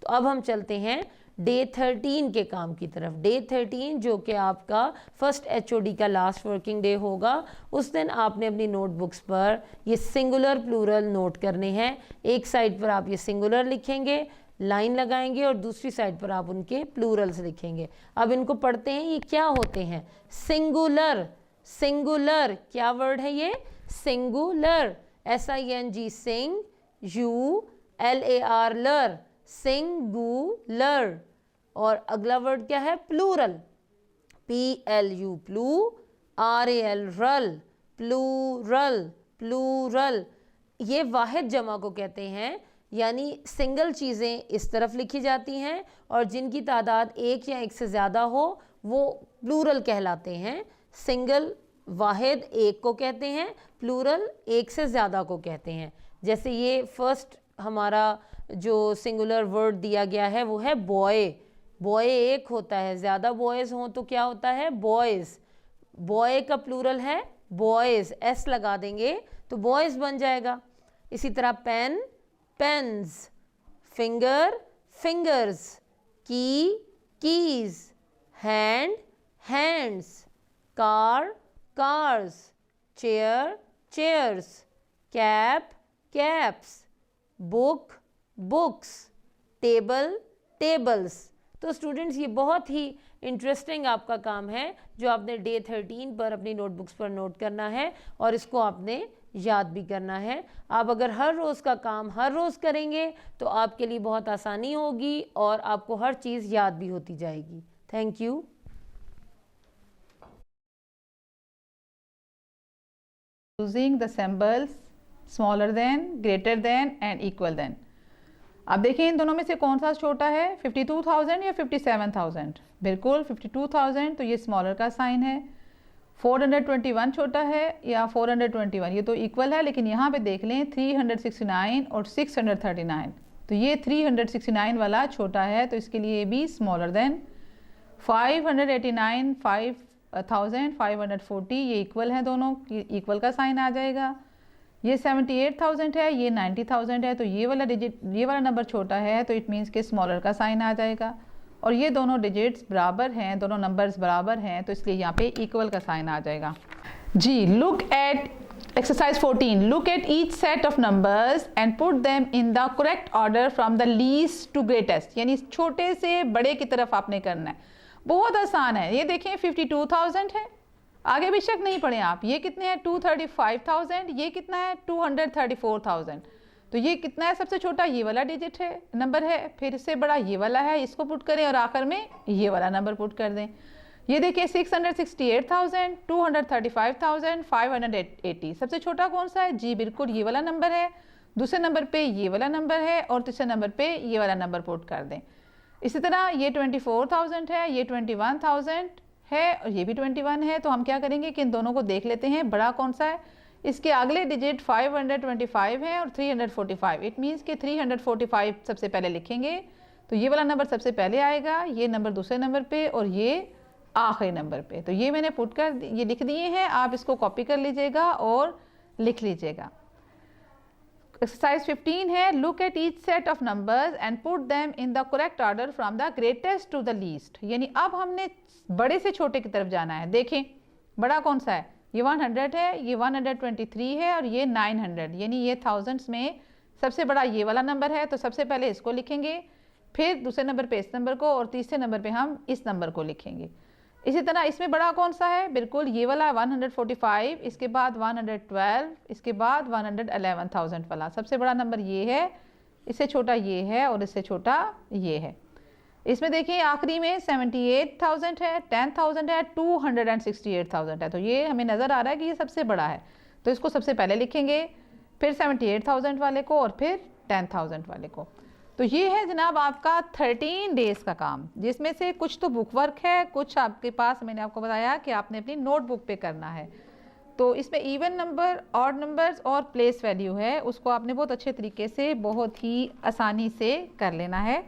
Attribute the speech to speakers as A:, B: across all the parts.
A: तो अब हम चलते हैं डे 13 के काम की तरफ। डे 13 जो कि आपका फर्स्ट HOD का लास्ट वर्किंग डे होगा, उस दिन आपने अपनी नोटबुक्स पर ये सिंगुलर प्लूरल नोट करने हैं। एक साइड पर आप ये सिंगुलर लिखेंगे, लाइन लगाएंगे, और दूसरी साइड पर आप उनके प्लूरल्स लिखेंगे। अब इनको पढ़ते हैं, ये क्या होते हैं? सिंगुलर, सिंगुलर क्या वर्ड है ये? सिंगुलर, SING, सिंग, ULAR, लर, सिंगुलर। और अगला वर्ड क्या है? प्लूरल, PLU, प्लू, RAL, रल, प्लूरल, प्लूरल। ये वाहिद जमा को कहते हैं, यानी सिंगल चीज़ें इस तरफ लिखी जाती हैं और जिनकी तादाद एक या एक से ज़्यादा हो वो प्लूरल कहलाते हैं। सिंगल वाहिद एक को कहते हैं, प्लूरल एक से ज़्यादा को कहते हैं। जैसे ये फर्स्ट हमारा जो सिंगुलर वर्ड दिया गया है वो है बॉय। बॉय एक होता है, ज़्यादा बॉयज़ हों तो क्या होता है? बॉयज़। बॉय का प्लूरल है बॉयज़, S लगा देंगे तो बॉयज़ बन जाएगा। इसी तरह पेन, पेन्स, फिंगर, फिंगर्स, की, keys, hand, hands, car, cars, chair, chairs, cap, caps, book, books, table, tables. तो स्टूडेंट्स ये बहुत ही इंटरेस्टिंग आपका काम है जो आपने डे 13 पर अपनी नोटबुक्स पर नोट करना है और इसको आपने याद भी करना है। आप अगर हर रोज़ का काम हर रोज़ करेंगे तो आपके लिए बहुत आसानी होगी और आपको हर चीज़ याद भी होती जाएगी। Thank you.
B: Using the symbols smaller than, greater than and equal than. अब देखिए इन दोनों में से कौन सा छोटा है, 52,000 या 57,000? बिल्कुल 52,000, तो ये स्मॉलर का साइन है। 421 छोटा है या 421, ये तो इक्वल है, लेकिन यहाँ पे देख लें 369 और 639, तो ये 369 वाला छोटा है, तो इसके लिए भी स्मॉलर देन। 589, 5,540, ये इक्वल है, दोनों इक्वल का साइन आ जाएगा। ये 78,000 है, ये 90,000 है, तो ये वाला डिजिट, ये वाला नंबर छोटा है, तो इट मीन्स के स्मॉलर का साइन आ जाएगा। और ये दोनों डिजिट्स बराबर हैं, दोनों नंबर्स बराबर हैं, तो इसलिए यहाँ पे इक्वल का साइन आ जाएगा। जी, look at exercise 14। Look at each set of numbers and put them in the correct order from the least to greatest, यानी छोटे से बड़े की तरफ आपने करना है। बहुत आसान है। ये देखें 52,000 है, आगे भी शक नहीं पड़े आप। ये कितने हैं? 235,000। ये कितना है? 234,000। तो ये कितना है? सबसे छोटा ये वाला डिजिट है, नंबर है, फिर इससे बड़ा ये वाला है, इसको पुट करें और आखिर में ये वाला नंबर पुट कर दें। ये देखिए 668,000, 235,000, 580। सबसे छोटा कौन सा है? जी बिल्कुल ये वाला नंबर है। दूसरे नंबर पे ये वाला नंबर है और तीसरे नंबर पे ये वाला नंबर पुट कर दें। इसी तरह ये 24,000 है, ये 21,000 है और ये भी 21 है। तो हम क्या करेंगे कि इन दोनों को देख लेते हैं, बड़ा कौन सा है। इसके अगले डिजिट 525 है और 345। इट मीन्स कि 345 सबसे पहले लिखेंगे, तो ये वाला नंबर सबसे पहले आएगा, ये नंबर दूसरे नंबर पे और ये आखिरी नंबर पे। तो ये मैंने पुट कर, ये लिख दिए हैं, आप इसको कॉपी कर लीजिएगा और लिख लीजिएगा। एक्सरसाइज 15 है, look at each set of numbers and put them in the correct order from the greatest to the least. यानी अब हमने बड़े से छोटे की तरफ जाना है। देखें बड़ा कौन सा है? ये 100 है, ये 123 है और ये 900, यानी ये थाउजेंड्स में सबसे बड़ा ये वाला नंबर है। तो सबसे पहले इसको लिखेंगे, फिर दूसरे नंबर पे इस नंबर को और तीसरे नंबर पे हम इस नंबर को लिखेंगे। इसी तरह इसमें बड़ा कौन सा है? बिल्कुल ये वाला 145, इसके बाद 112, इसके बाद 111,000 वाला सबसे बड़ा नंबर ये है, इससे छोटा ये है और इससे छोटा ये है। इसमें देखिए आखिरी में 78,000 है, 10,000 है, 268,000 है। तो ये हमें नज़र आ रहा है कि ये सबसे बड़ा है, तो इसको सबसे पहले लिखेंगे, फिर 78,000 वाले को और फिर 10,000 वाले को। तो ये है जनाब आपका 13 डेज़ का काम, जिसमें से कुछ तो बुक वर्क है, कुछ आपके पास मैंने आपको बताया कि आपने अपनी नोटबुक पे करना है। तो इसमें इवन नंबर, ऑड नंबर्स और प्लेस वैल्यू है, उसको आपने बहुत अच्छे तरीके से, बहुत ही आसानी से कर लेना है।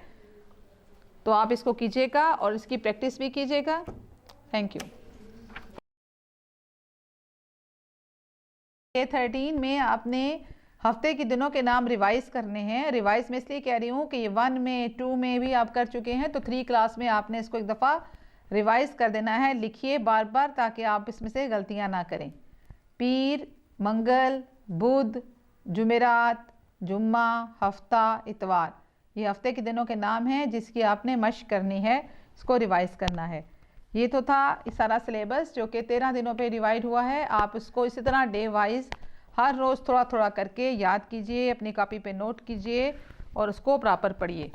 B: तो आप इसको कीजिएगा और इसकी प्रैक्टिस भी कीजिएगा। Thank you. डे 13 में आपने हफ्ते के दिनों के नाम रिवाइज करने हैं। रिवाइज मैं इसलिए कह रही हूँ कि ये 1 में 2 में भी आप कर चुके हैं, तो 3 क्लास में आपने इसको एक दफ़ा रिवाइज कर देना है। लिखिए बार बार ताकि आप इसमें से गलतियाँ ना करें। पीर, मंगल, बुध, जुमेरात, जुम्मा, हफ्ता, इतवार, ये हफ्ते के दिनों के नाम हैं जिसकी आपने मश्क करनी है, इसको रिवाइज करना है। ये तो था सारा सिलेबस जो कि 13 दिनों पे डिवाइड हुआ है। आप इसको इसी तरह डे वाइज हर रोज़ थोड़ा थोड़ा करके याद कीजिए, अपनी कॉपी पे नोट कीजिए और उसको प्रॉपर पढ़िए।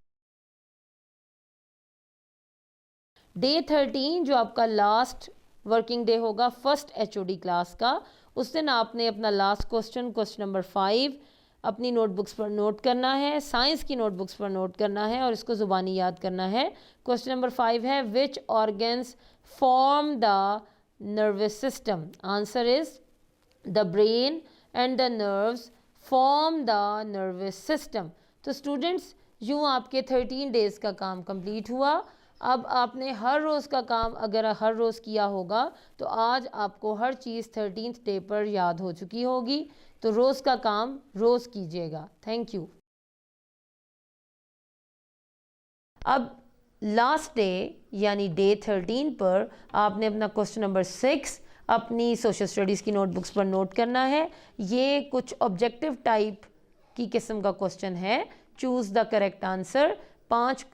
A: डे 13 जो आपका लास्ट वर्किंग डे होगा फर्स्ट HOD क्लास का, उस दिन आपने अपना लास्ट क्वेश्चन नंबर 5 अपनी नोटबुक्स पर नोट करना है, साइंस की नोटबुक्स पर नोट करना है और इसको ज़ुबानी याद करना है। क्वेश्चन नंबर 5 है which organs form the nervous system. Answer is the brain and the nerves form the nervous system. तो स्टूडेंट्स यूँ आपके 13 डेज़ का काम कंप्लीट हुआ। अब आपने हर रोज़ का काम अगर हर रोज़ किया होगा तो आज आपको हर चीज़ 13th डे पर याद हो चुकी होगी। तो रोज़ का काम रोज़ कीजिएगा। Thank you. अब लास्ट डे यानी डे 13 पर आपने अपना क्वेश्चन नंबर 6 अपनी सोशल स्टडीज़ की नोटबुक्स पर नोट करना है। ये कुछ ऑब्जेक्टिव टाइप की किस्म का क्वेश्चन है। Choose the correct answer. 5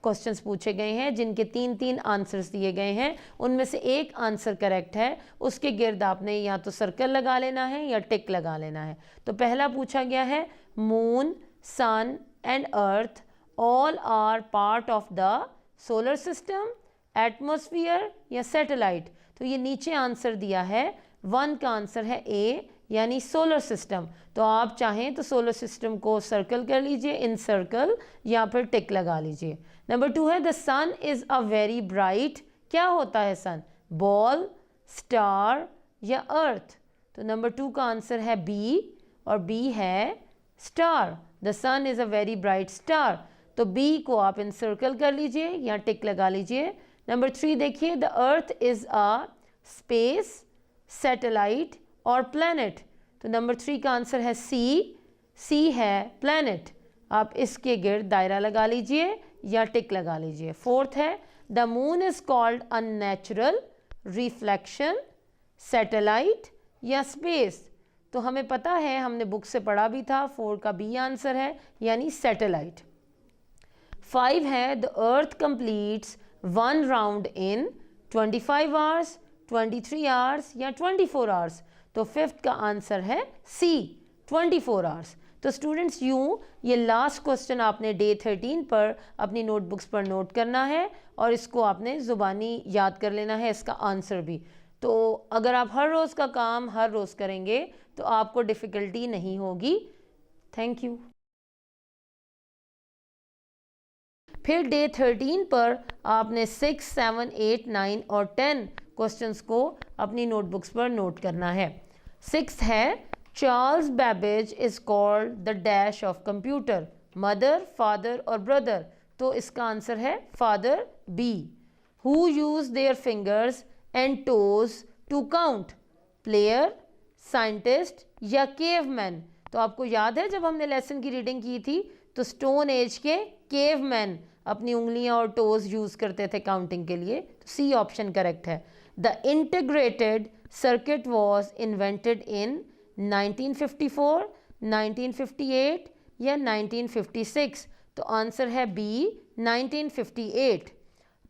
A: questions पूछे गए हैं जिनके 3-3 आंसर्स दिए गए हैं। उनमें से एक आंसर करेक्ट है, उसके गिर्द आपने या तो सर्कल लगा लेना है या टिक लगा लेना है। तो पहला पूछा गया है moon, sun and earth all are part of the solar system, atmosphere या सैटेलाइट। तो ये नीचे आंसर दिया है। 1 का आंसर है ए यानी सोलर सिस्टम। तो आप चाहें तो सोलर सिस्टम को सर्कल कर लीजिए, इन सर्कल, या फिर टिक लगा लीजिए। नंबर 2 है the sun is a very bright. क्या होता है सन? बॉल, स्टार या अर्थ? तो नंबर 2 का आंसर है बी और बी है star. The sun is a very bright star. तो बी को आप इन सर्कल कर लीजिए या टिक लगा लीजिए। नंबर 3 देखिए the earth is a space, satellite और प्लैनेट। तो नंबर 3 का आंसर है सी। सी है प्लैनेट। आप इसके गिर्द दायरा लगा लीजिए या टिक लगा लीजिए। 4th है the moon is called unnatural, reflection, satellite या स्पेस। तो हमें पता है, हमने बुक से पढ़ा भी था, 4 का बी आंसर है यानी सैटेलाइट। 5 है the earth completes 1 round in 25 hours, 23 hours या 24 आवर्स। तो 5th का आंसर है सी 24 आवर्स। तो स्टूडेंट्स यूँ ये लास्ट क्वेश्चन आपने डे 13 पर अपनी नोटबुक्स पर नोट करना है और इसको आपने ज़ुबानी याद कर लेना है, इसका आंसर भी। तो अगर आप हर रोज़ का काम हर रोज़ करेंगे तो आपको डिफ़िकल्टी नहीं होगी। Thank you. फिर डे 13 पर आपने 6, 7, 8, 9 और 10 क्वेश्चंस को अपनी नोटबुक्स पर नोट करना है। 6 है Charles Babbage is called the dash of computer, mother, father और ब्रदर। तो इसका आंसर है father, B. Who use their fingers and toes to count, player, scientist या केवमैन। तो आपको याद है जब हमने लेसन की रीडिंग की थी तो स्टोन एज के केवमैन अपनी उंगलियां और टोज यूज़ करते थे काउंटिंग के लिए। तो सी ऑप्शन करेक्ट है। The integrated circuit was invented in 1954, 1958 या 1956। तो आंसर है बी 1958।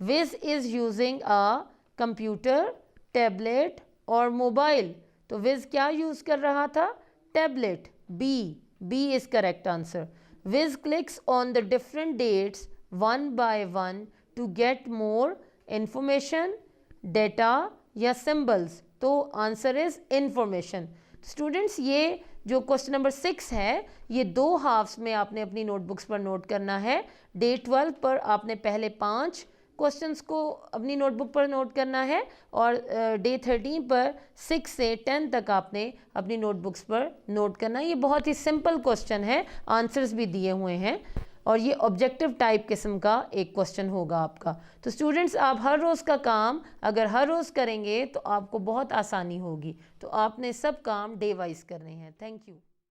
A: विज is using a computer, tablet और मोबाइल। तो विज क्या यूज़ कर रहा था? Tablet, B is correct answer. विज clicks on the different dates one by one to get more information, data या symbols। तो आंसर इज इंफॉर्मेशन। स्टूडेंट्स ये जो क्वेश्चन नंबर 6 है ये 2 हाफ्स में आपने अपनी नोटबुक्स पर नोट करना है। डे 12 पर आपने पहले 5 क्वेश्चंस को अपनी नोटबुक पर नोट करना है और डे 13 पर 6 से 10 तक आपने अपनी नोटबुक्स पर नोट करना है। ये बहुत ही सिंपल क्वेश्चन है, आंसर्स भी दिए हुए हैं और ये ऑब्जेक्टिव टाइप किस्म का एक क्वेश्चन होगा आपका। तो स्टूडेंट्स आप हर रोज़ का काम अगर हर रोज़ करेंगे तो आपको बहुत आसानी होगी। तो आपने सब काम डे वाइज करने हैं। Thank you.